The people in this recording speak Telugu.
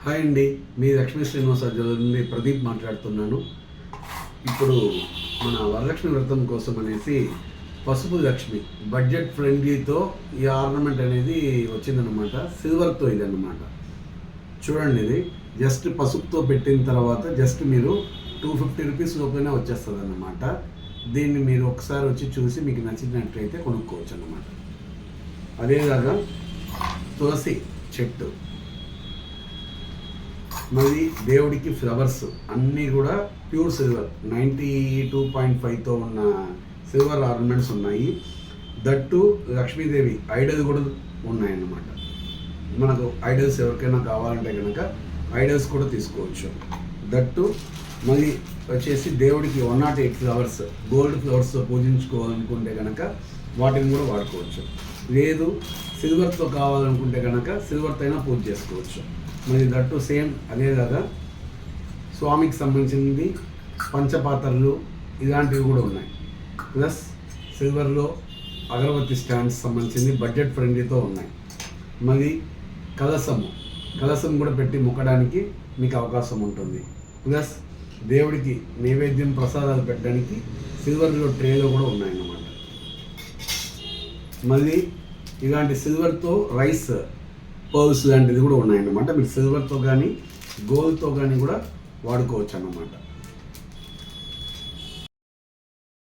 హాయ్ అండి, మీ లక్ష్మీ శ్రీనివాస నుండి ప్రదీప్ మాట్లాడుతున్నాను. ఇప్పుడు మన వరలక్ష్మి వ్రతం కోసం అనేసి పసుపు లక్ష్మి బడ్జెట్ ఫ్రెండ్లీతో ఈ ఆర్నమెంట్ అనేది వచ్చిందనమాట. సిల్వర్తో ఇదన్నమాట. చూడండి, ఇది జస్ట్ పసుపుతో పెట్టిన తర్వాత జస్ట్ మీరు 250 రూపీస్ లోపైనా వచ్చేస్తుంది అన్నమాట. దీన్ని మీరు ఒకసారి వచ్చి చూసి మీకు నచ్చినట్లయితే కొనుక్కోవచ్చు అన్నమాట. అదేలాగా తులసి చెట్టు, మరి దేవుడికి ఫ్లవర్స్ అన్నీ కూడా ప్యూర్ సిల్వర్ 92.5తో ఉన్న సిల్వర్ ఆర్నమెంట్స్ ఉన్నాయి. దట్టు లక్ష్మీదేవి ఐడల్ కూడా ఉన్నాయన్నమాట. మనకు ఐడల్స్ ఎవరికైనా కావాలంటే కనుక ఐడల్స్ కూడా తీసుకోవచ్చు. దట్టు మళ్ళీ వచ్చేసి దేవుడికి 108 ఫ్లవర్స్ గోల్డ్ ఫ్లవర్స్తో పూజించుకోవాలనుకుంటే కనుక వాటిని కూడా వాడుకోవచ్చు. లేదు సిల్వర్తో కావాలనుకుంటే కనుక సిల్వర్తో అయినా పూజ చేసుకోవచ్చు. మరి దట్టు సేమ్ అదేలాగా స్వామికి సంబంధించింది పంచపాత్రలు ఇలాంటివి కూడా ఉన్నాయి. ప్లస్ సిల్వర్లో అగరబత్తి స్టాండ్స్ సంబంధించింది బడ్జెట్ ఫ్రెండ్లీతో ఉన్నాయి. మరి కలసం కూడా పెట్టి మొక్కడానికి మీకు అవకాశం ఉంటుంది. ప్లస్ దేవుడికి నైవేద్యం ప్రసాదాలు పెట్టడానికి సిల్వర్లో ట్రేలో కూడా ఉన్నాయన్నమాట. మళ్ళీ ఇలాంటి సిల్వర్తో రైస్ పర్ల్స్ లాంటిది కూడా ఉన్నాయన్నమాట. మీరు సిల్వర్తో కానీ గోల్డ్తో కానీ కూడా వాడుకోవచ్చు అన్నమాట.